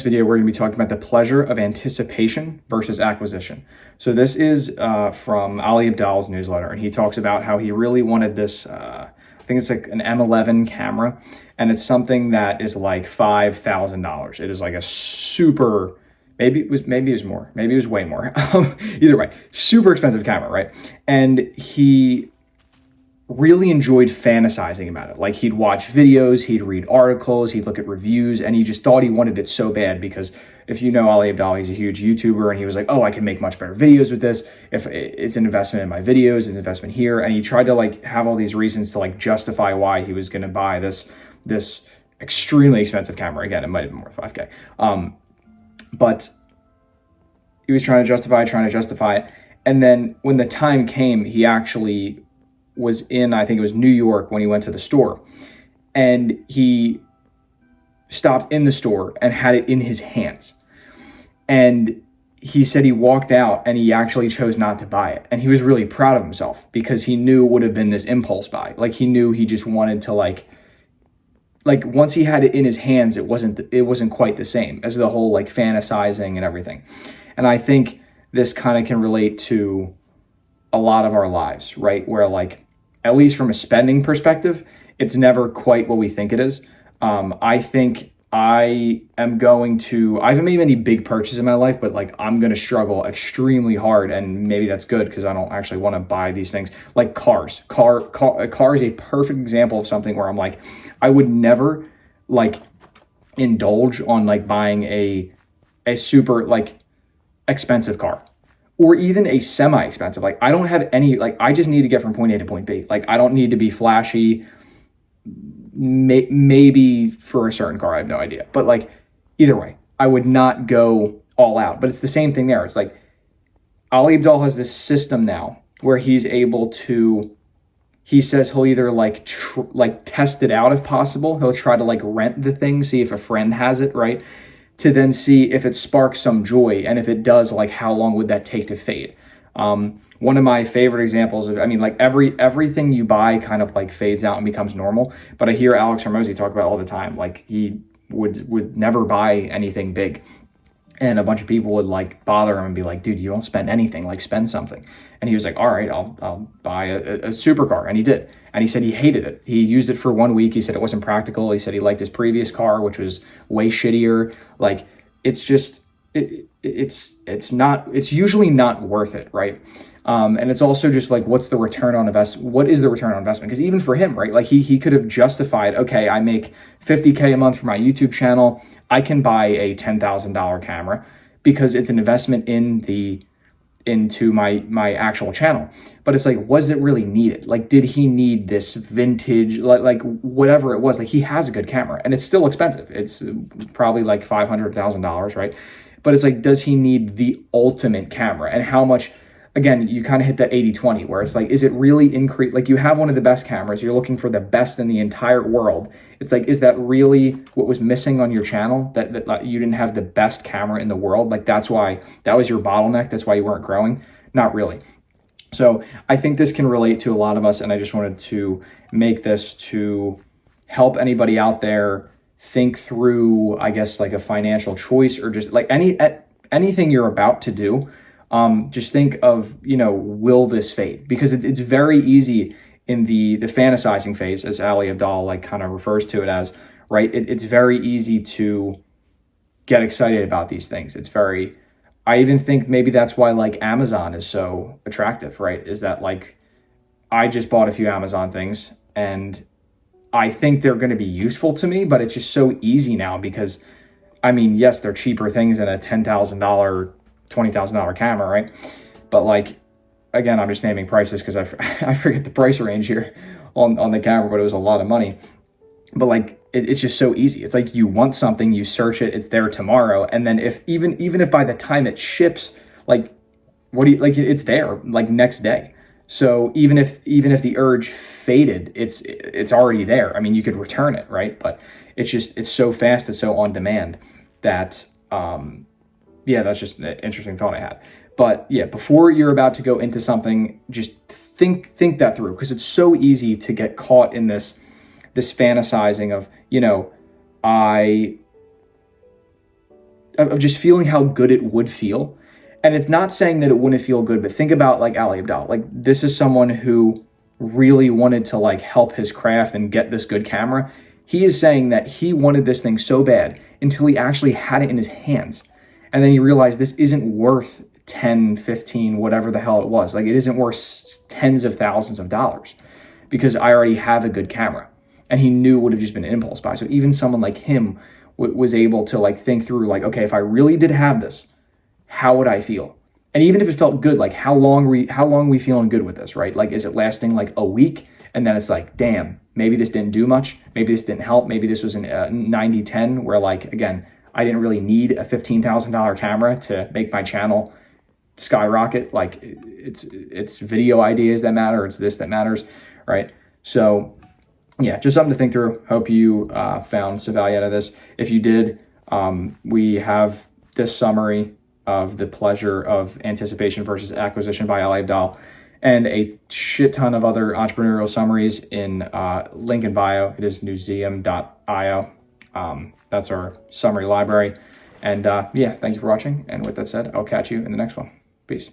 Video, we're going to be talking about the pleasure of anticipation versus acquisition. So this is from Ali Abdaal's newsletter, and he talks about how he really wanted this, I think it's like an M11 camera, and it's something that is like $5,000. It is like a super, maybe it was more, maybe it was way more. Either way, super expensive camera, right? And he really enjoyed fantasizing about it. Like, he'd watch videos, he'd read articles, he'd look at reviews, and he just thought he wanted it so bad because if you know Ali Abdaal, he's a huge YouTuber, and he was like, oh, I can make much better videos with this. If it's an investment in my videos, it's an investment here. And he tried to like have all these reasons to like justify why he was going to buy this extremely expensive camera. Again, it might have been worth $5K. But he was trying to justify it. And then when the time came, he actually was in, I think it was New York, when he went to the store, and he stopped in the store and had it in his hands. And he said he walked out and he actually chose not to buy it. And he was really proud of himself because he knew it would have been this impulse buy. Like, he knew he just wanted to like once he had it in his hands, it wasn't quite the same as the whole like fantasizing and everything. And I think this kind of can relate to a lot of our lives, right? Where like, at least from a spending perspective, it's never quite what we think it is. I think I haven't made any big purchases in my life, but like I'm going to struggle extremely hard, and maybe that's good because I don't actually want to buy these things. Like cars. A car is a perfect example of something where I'm like, I would never like indulge on like buying a super like expensive car. Or even a semi-expensive. Like, I don't have any, like, I just need to get from point A to point B. Like, I don't need to be flashy. Maybe for a certain car, I have no idea. But like, either way, I would not go all out. But it's the same thing there. It's like, Ali Abdaal has this system now where he's able to, he says he'll either like test it out if possible. He'll try to like rent the thing, see if a friend has it, right? To then see if it sparks some joy, and if it does, like how long would that take to fade? One of my favorite examples of, I mean, like everything you buy kind of like fades out and becomes normal. But I hear Alex Hormozi talk about it all the time. Like, he would never buy anything big, and a bunch of people would like bother him and be like, dude, you don't spend anything, like spend something. And he was like, all right, I'll buy a supercar. And he did. And he said he hated it. He used it for 1 week. He said it wasn't practical. He said he liked his previous car, which was way shittier. Like, it's just, it's usually not worth it, right? And it's also just like, what is the return on investment? Because even for him, right, like he could have justified, okay, I make $50K a month for my YouTube channel. I can buy a $10,000 camera because it's an investment into my actual channel. But it's like, was it really needed? Like, did he need this vintage, like whatever it was? Like, he has a good camera, and it's still expensive. It's probably like $500,000, right? But it's like, does he need the ultimate camera? And how much? Again, you kind of hit that 80-20 where it's like, is it really increase? Like, you have one of the best cameras, you're looking for the best in the entire world. It's like, is that really what was missing on your channel? That you didn't have the best camera in the world? Like, that was your bottleneck. That's why you weren't growing? Not really. So I think this can relate to a lot of us. And I just wanted to make this to help anybody out there think through, I guess, like a financial choice, or just like anything you're about to do. Just think of, will this fade? Because it's very easy in the fantasizing phase, as Ali Abdaal like kind of refers to it as, right? It's very easy to get excited about these things. I even think maybe that's why like Amazon is so attractive, right? Is that like, I just bought a few Amazon things and I think they're going to be useful to me, but it's just so easy now because, I mean, yes, they're cheaper things than a $10,000, $20,000 camera, right? But like, again, I'm just naming prices because I forget the price range here on the camera, but it was a lot of money. But like, it's just so easy. It's like, you want something, you search it, it's there tomorrow, and then even if by the time it ships, like, it's there like next day. So even if the urge faded, it's already there. I mean, you could return it, right? But it's so fast, it's so on demand that yeah, that's just an interesting thought I had. But yeah, before you're about to go into something, just think that through, because it's so easy to get caught in this fantasizing of, I of just feeling how good it would feel. And it's not saying that it wouldn't feel good, but think about like Ali Abdaal. Like, this is someone who really wanted to like help his craft and get this good camera. He is saying that he wanted this thing so bad until he actually had it in his hands. And then he realized this isn't worth 10, 15, whatever the hell it was. Like, it isn't worth tens of thousands of dollars because I already have a good camera. And he knew it would have just been an impulse buy. So even someone like him was able to like think through like, okay, if I really did have this, how would I feel? And even if it felt good, like how long we feeling good with this, right? Like, is it lasting like a week? And then it's like, damn, maybe this didn't do much. Maybe this didn't help. Maybe this was a 90-10 where, like, again, I didn't really need a $15,000 camera to make my channel skyrocket. Like, it's video ideas that matter. It's this that matters, right? So yeah, just something to think through. Hope you found some value out of this. If you did, we have this summary of the pleasure of anticipation versus acquisition by Ali Abdaal, and a shit ton of other entrepreneurial summaries in link in bio. It is newseum.io. That's our summary library. And yeah, thank you for watching. And with that said, I'll catch you in the next one. Peace.